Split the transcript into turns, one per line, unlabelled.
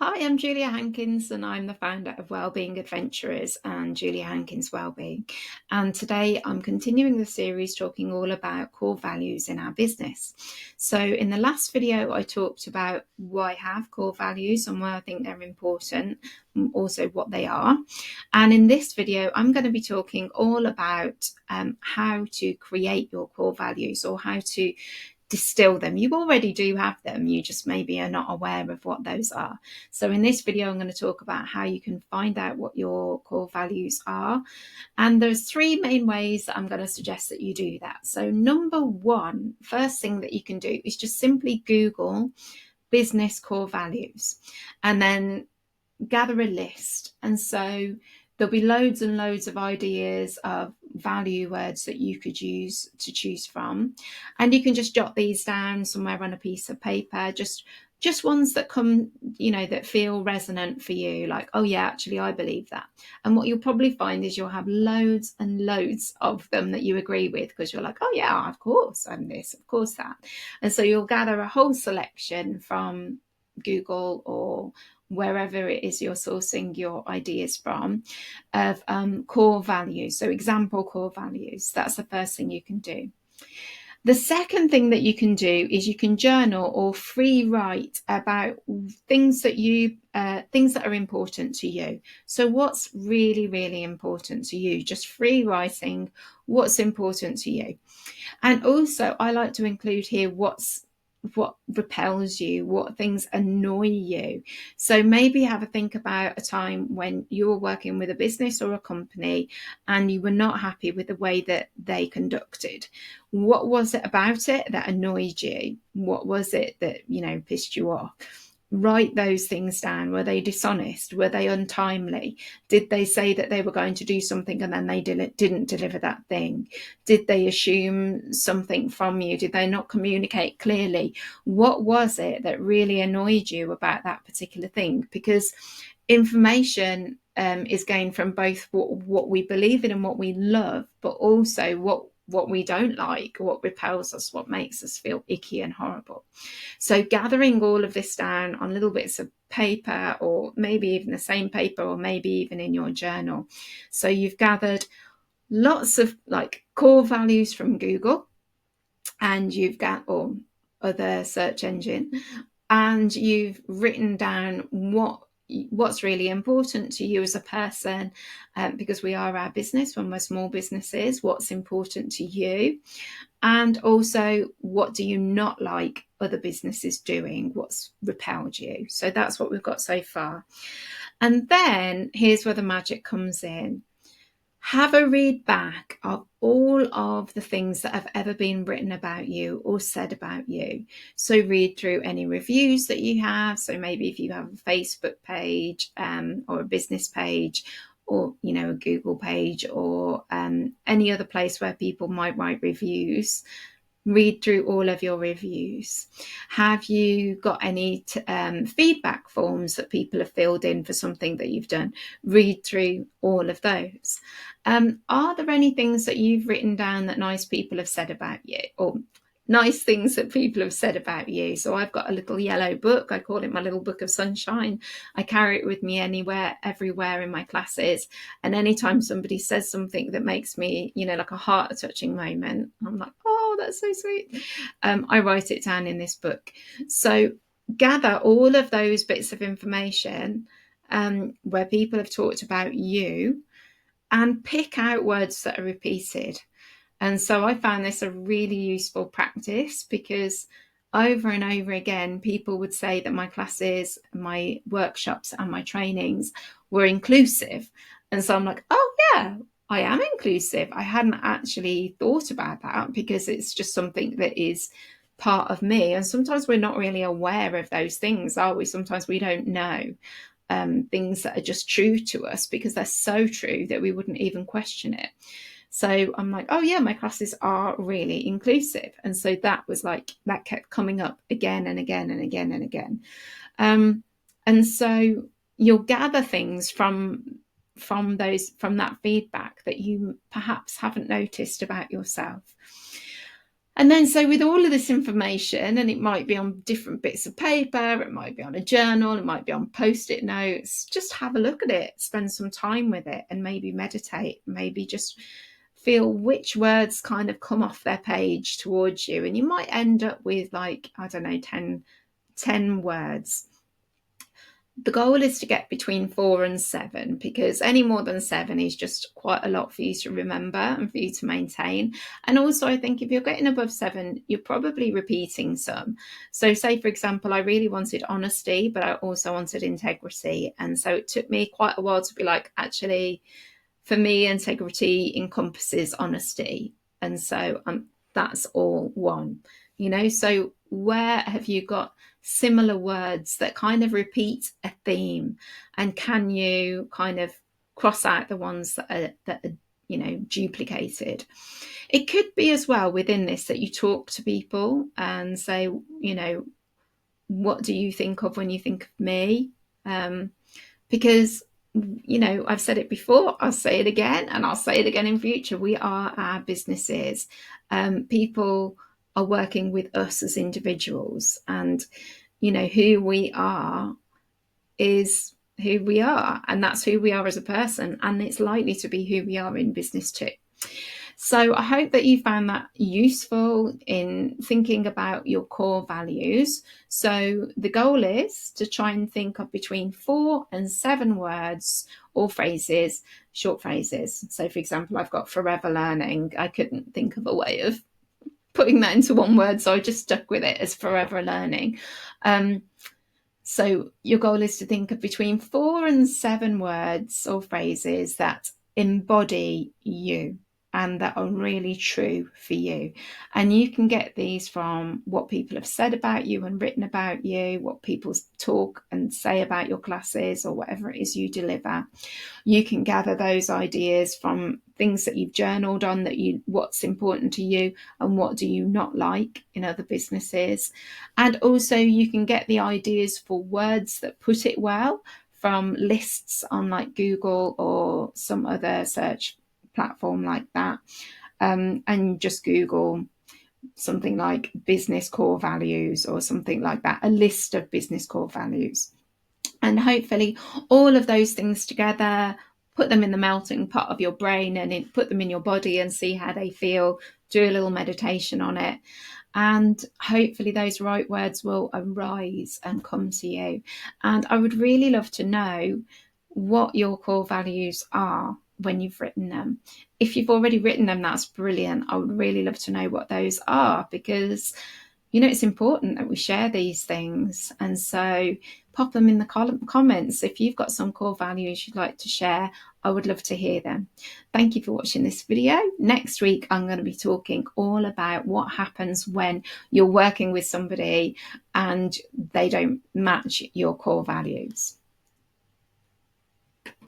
Hi, I'm Julia Hankins, and I'm the founder of Wellbeing Adventurers and Julia Hankins Wellbeing. And today I'm continuing the series talking all about core values in our business. So, in the last video, I talked about why I have core values and why I think they're important, and also what they are. And in this video, I'm going to be talking all about how to create your core values or how to distill them. You already do have them, you just maybe are not aware of what those are. So in this video, I'm going to talk about how you can find out what your core values are. And there's three main ways that I'm going to suggest that you do that. So number one, first thing that you can do is just simply Google business core values and then gather a list. And so there'll be loads and loads of ideas of value words that you could use to choose from, and you can just jot these down somewhere on a piece of paper, just ones that come, that feel resonant for you, like, oh yeah, actually I believe that. And what you'll probably find is you'll have loads and loads of them that you agree with, because you're like, oh yeah, of course I'm this, of course that. And so you'll gather a whole selection from Google or wherever it is you're sourcing your ideas from, of core values. So example core values, that's the first thing you can do. The second thing that you can do is you can journal or free write about things that are important to you. So what's really, really important to you? Just free writing what's important to you. And also I like to include here what repels you, what things annoy you. So maybe have a think about a time when you were working with a business or a company and you were not happy with the way that they conducted. What was it about it that annoyed you? What was it that, pissed you off? Write those things down. Were they dishonest? Were they untimely? Did they say that they were going to do something and then they didn't deliver that thing? Did they assume something from you? Did they not communicate clearly? What was it that really annoyed you about that particular thing? Because information is gained from both what we believe in and what we love, but also what we don't like, what repels us, what makes us feel icky and horrible. So gathering all of this down on little bits of paper, or maybe even the same paper, or maybe even in your journal. So you've gathered lots of like core values from Google, and you've got, or other search engine, and you've written down what's really important to you as a person, because we are our business when we're small businesses, what's important to you, and also what do you not like other businesses doing, what's repelled you. So that's what we've got so far. And then here's where the magic comes in. Have a read back of all of the things that have ever been written about you or said about you. So read through any reviews that you have. So maybe if you have a Facebook page or a business page, or a Google page, or any other place where people might write reviews, read through all of your reviews. Have you got any feedback forms that people have filled in for something that you've done? Read through all of those. Are there any things that you've written down that nice people have said about you, or nice things that people have said about you? So I've got a little yellow book. I call it my little book of sunshine. I carry it with me anywhere, everywhere in my classes. And anytime somebody says something that makes me, like a heart touching moment, I'm like, oh, that's so sweet. I write it down in this book. So gather all of those bits of information where people have talked about you, and pick out words that are repeated. And so I found this a really useful practice, because over and over again, people would say that my classes, my workshops and my trainings were inclusive. And so I'm like, oh yeah, I am inclusive. I hadn't actually thought about that, because it's just something that is part of me. And sometimes we're not really aware of those things, are we? Sometimes we don't know things that are just true to us, because they're so true that we wouldn't even question it. So I'm like, oh yeah, my classes are really inclusive. And so that was like, that kept coming up again and again and again and again. And so you'll gather things from that feedback that you perhaps haven't noticed about yourself. And then, so with all of this information, and it might be on different bits of paper, it might be on a journal, it might be on post-it notes, just have a look at it, spend some time with it, and maybe meditate, maybe just feel which words kind of come off their page towards you. And you might end up with, like, I don't know, 10 words. The goal is to get between 4 and 7, because any more than 7 is just quite a lot for you to remember and for you to maintain. And also, I think if you're getting above 7, you're probably repeating some. So say, for example, I really wanted honesty, but I also wanted integrity. And so it took me quite a while to be like, actually, for me, integrity encompasses honesty. And so that's all one, so where have you got similar words that kind of repeat a theme, and can you kind of cross out the ones that are duplicated? It could be as well within this that you talk to people and say, what do you think of when you think of me? Because I've said it before, I'll say it again, and I'll say it again in future. We are our businesses. People are working with us as individuals, and who we are is who we are, and that's who we are as a person, and it's likely to be who we are in business too. So I hope that you found that useful in thinking about your core values. So the goal is to try and think of between 4 and 7 words or phrases, short phrases. So for example, I've got forever learning. I couldn't think of a way of putting that into one word, so I just stuck with it as forever learning. So your goal is to think of between 4 and 7 words or phrases that embody you and that are really true for you. And you can get these from what people have said about you and written about you, what people talk and say about your classes, or whatever it is you deliver. You can gather those ideas from things that you've journaled on, what's important to you and what do you not like in other businesses. And also you can get the ideas for words that put it well from lists on like Google or some other search platform like that, and just Google something like business core values or something like that, a list of business core values. And hopefully all of those things together, put them in the melting pot of your brain and put them in your body and see how they feel. Do a little meditation on it, and hopefully those right words will arise and come to you. And I would really love to know what your core values are when you've written them. If you've already written them, that's brilliant. I would really love to know what those are, because it's important that we share these things. And so pop them in the comments. If you've got some core values you'd like to share, I would love to hear them. Thank you for watching this video. Next week, I'm going to be talking all about what happens when you're working with somebody and they don't match your core values.